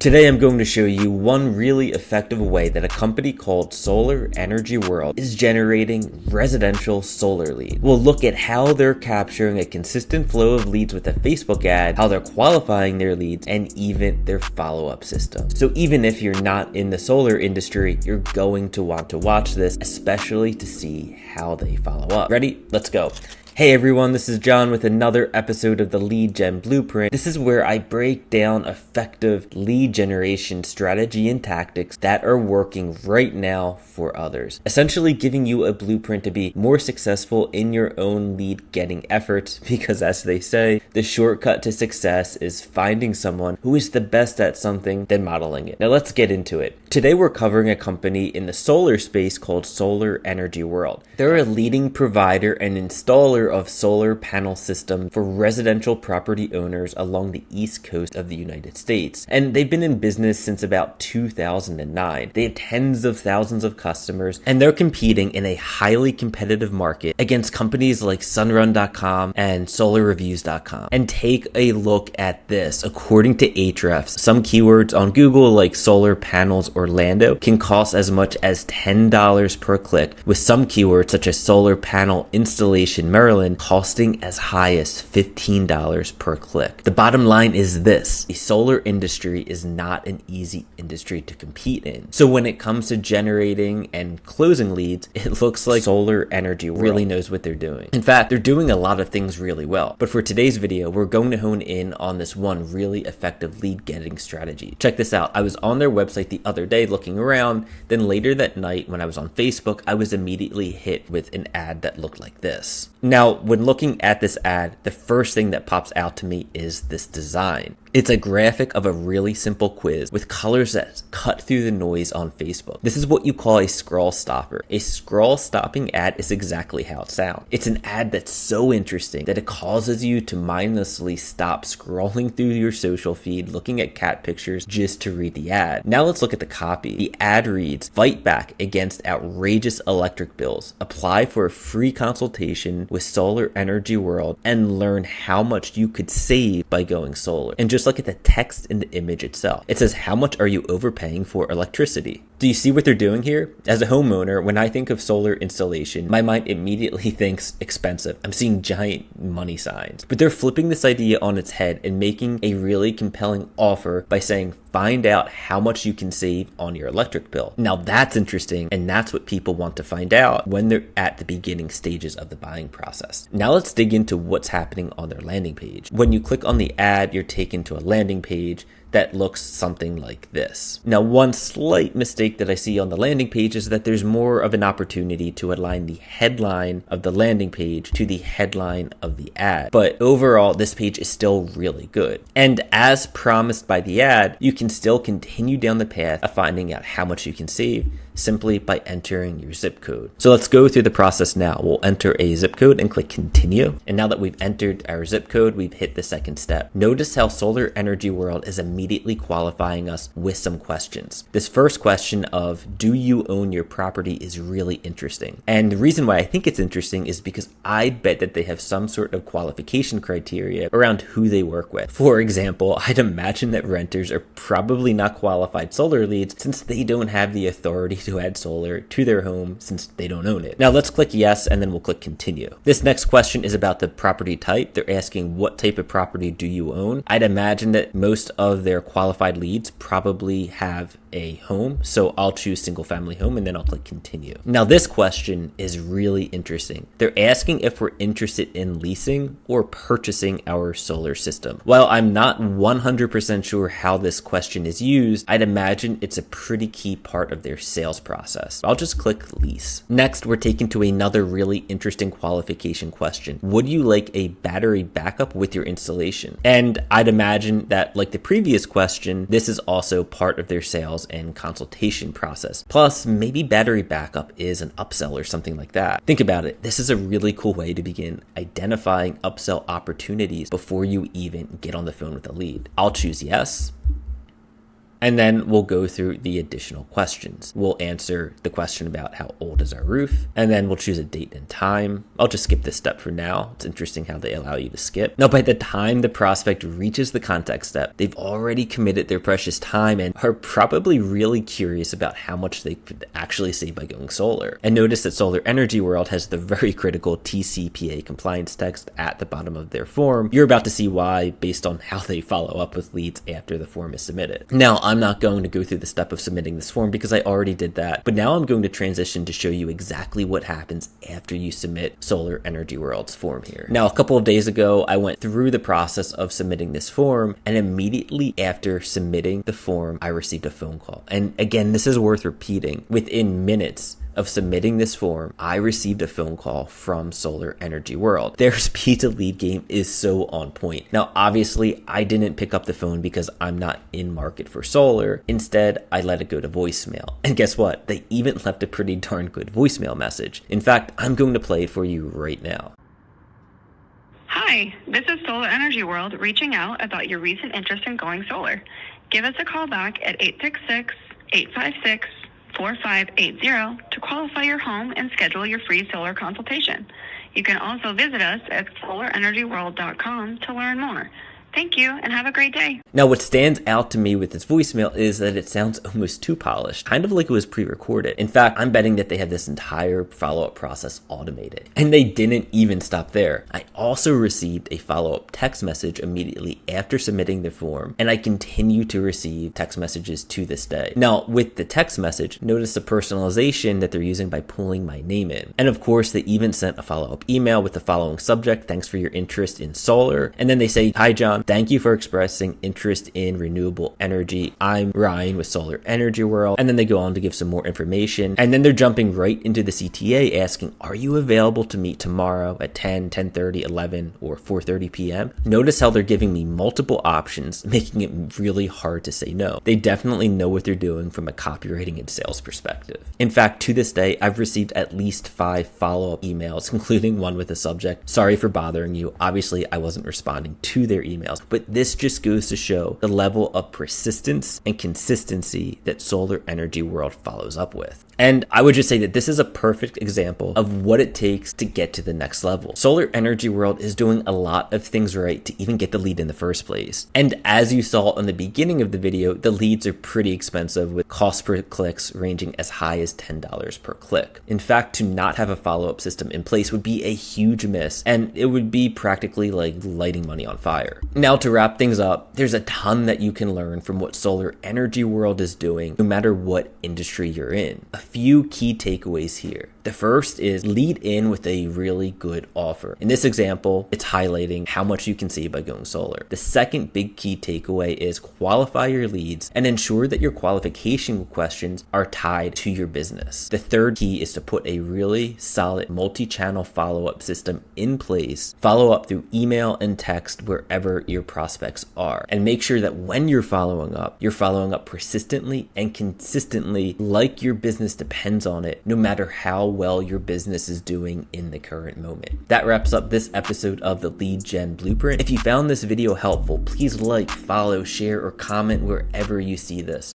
Today I'm going to show you one really effective way that a company called Solar Energy World is generating residential solar leads. We'll look at how they're capturing a consistent flow of leads with a Facebook ad, how they're qualifying their leads, and even their follow-up system. So even if you're not in the solar industry, you're going to want to watch this, especially to see how they follow up. Ready? Let's go. Hey everyone, this is John with another episode of the Lead Gen Blueprint. This is where I break down effective lead generation strategy and tactics that are working right now for others. Essentially giving you a blueprint to be more successful in your own lead getting efforts, because as they say, the shortcut to success is finding someone who is the best at something, then modeling it. Now let's get into it. Today we're covering a company in the solar space called Solar Energy World. They're a leading provider and installer of solar panel systems for residential property owners along the east coast of the United States. And they've been in business since about 2009. They have tens of thousands of customers, and they're competing in a highly competitive market against companies like sunrun.com and solarreviews.com. And take a look at this. According to Ahrefs, some keywords on Google like solar panels Orlando can cost as much as $10 per click, with some keywords such as solar panel installation Maryland costing as high as $15 per click. The bottom line is this: the solar industry is not an easy industry to compete in. So when it comes to generating and closing leads, it looks like Solar Energy really knows what they're doing. In fact, they're doing a lot of things really well. But for today's video, we're going to hone in on this one really effective lead getting strategy. Check this out. I was on their website the other day looking around. Then later that night when I was on Facebook, I was immediately hit with an ad that looked like this. Now, when looking at this ad, the first thing that pops out to me is this design. It's a graphic of a really simple quiz with colors that cut through the noise on Facebook. This is what you call a scroll stopper. A scroll stopping ad is exactly how it sounds. It's an ad that's so interesting that it causes you to mindlessly stop scrolling through your social feed, looking at cat pictures just to read the ad. Now let's look at the copy. The ad reads, "Fight back against outrageous electric bills. Apply for a free consultation with Solar Energy World and learn how much you could save by going solar." And just look at the text in the image itself. It says, "How much are you overpaying for electricity?" Do you see what they're doing here? As a homeowner, when I think of solar installation, my mind immediately thinks expensive. I'm seeing giant money signs. But they're flipping this idea on its head and making a really compelling offer by saying, find out how much you can save on your electric bill. Now that's interesting, and that's what people want to find out when they're at the beginning stages of the buying process. Now let's dig into what's happening on their landing page. When you click on the ad, you're taken to a landing page that looks something like this. Now, one slight mistake that I see on the landing page is that there's more of an opportunity to align the headline of the landing page to the headline of the ad. But overall, this page is still really good. And as promised by the ad, you can still continue down the path of finding out how much you can save simply by entering your zip code. So let's go through the process now. We'll enter a zip code and click continue. And now that we've entered our zip code, we've hit the second step. Notice how Solar Energy World is immediately qualifying us with some questions. This first question of, do you own your property, is really interesting. And the reason why I think it's interesting is because I bet that they have some sort of qualification criteria around who they work with. For example, I'd imagine that renters are probably not qualified solar leads since they don't have the authority to add solar to their home since they don't own it. Now let's click yes, and then we'll click continue. This next question is about the property type. They're asking, what type of property do you own? I'd imagine that most of their qualified leads probably have a home, so I'll choose single family home, and then I'll click continue. Now this question is really interesting. They're asking if we're interested in leasing or purchasing our solar system. While I'm not 100% sure how this question is used, I'd imagine it's a pretty key part of their sales process. I'll just click lease. Next, we're taken to another really interesting qualification question. Would you like a battery backup with your installation? And I'd imagine that, like the previous question, this is also part of their sales and consultation process. Plus, maybe battery backup is an upsell or something like that. Think about it. This is a really cool way to begin identifying upsell opportunities before you even get on the phone with a lead. I'll choose yes. And then we'll go through the additional questions. We'll answer the question about how old is our roof, and then we'll choose a date and time. I'll just skip this step for now. It's interesting how they allow you to skip. Now, by the time the prospect reaches the contact step, they've already committed their precious time and are probably really curious about how much they could actually save by going solar. And notice that Solar Energy World has the very critical TCPA compliance text at the bottom of their form. You're about to see why based on how they follow up with leads after the form is submitted. Now, I'm not going to go through the step of submitting this form because I already did that, but now I'm going to transition to show you exactly what happens after you submit Solar Energy World's form here. Now, a couple of days ago, I went through the process of submitting this form, and immediately after submitting the form, I received a phone call. And again, this is worth repeating. Within minutes of submitting this form, I received a phone call from Solar Energy World. Their speed to lead game is so on point. Now, obviously, I didn't pick up the phone because I'm not in market for solar. Instead, I let it go to voicemail. And guess what? They even left a pretty darn good voicemail message. In fact, I'm going to play it for you right now. Hi, this is Solar Energy World reaching out about your recent interest in going solar. Give us a call back at 866-856-4580 to qualify your home and schedule your free solar consultation. You can also visit us at solarenergyworld.com to learn more. Thank you, and have a great day. Now, what stands out to me with this voicemail is that it sounds almost too polished, kind of like it was pre-recorded. In fact, I'm betting that they had this entire follow-up process automated. And they didn't even stop there. I also received a follow-up text message immediately after submitting the form, and I continue to receive text messages to this day. Now, with the text message, notice the personalization that they're using by pulling my name in. And of course, they even sent a follow-up email with the following subject: thanks for your interest in solar. And then they say, "Hi, John. Thank you for expressing interest in renewable energy. I'm Ryan with Solar Energy World." And then they go on to give some more information. And then they're jumping right into the CTA asking, "Are you available to meet tomorrow at 10, 10:30, 11, or 4:30 p.m.? Notice how they're giving me multiple options, making it really hard to say no. They definitely know what they're doing from a copywriting and sales perspective. In fact, to this day, I've received at least 5 follow-up emails, including one with the subject, "Sorry for bothering you." Obviously, I wasn't responding to their emails. But this just goes to show the level of persistence and consistency that Solar Energy World follows up with. And I would just say that this is a perfect example of what it takes to get to the next level. Solar Energy World is doing a lot of things right to even get the lead in the first place. And as you saw in the beginning of the video, the leads are pretty expensive, with cost per clicks ranging as high as $10 per click. In fact, to not have a follow-up system in place would be a huge miss, and it would be practically like lighting money on fire. Now, to wrap things up, there's a ton that you can learn from what Solar Energy World is doing, no matter what industry you're in. A few key takeaways here. The first is lead in with a really good offer. In this example, it's highlighting how much you can save by going solar. The second big key takeaway is qualify your leads and ensure that your qualification questions are tied to your business. The third key is to put a really solid multi-channel follow-up system in place. Follow up through email and text wherever your prospects are. And make sure that when you're following up persistently and consistently, like your business depends on it, no matter how well your business is doing in the current moment. That wraps up this episode of the Lead Gen Blueprint. If you found this video helpful, please like, follow, share, or comment wherever you see this.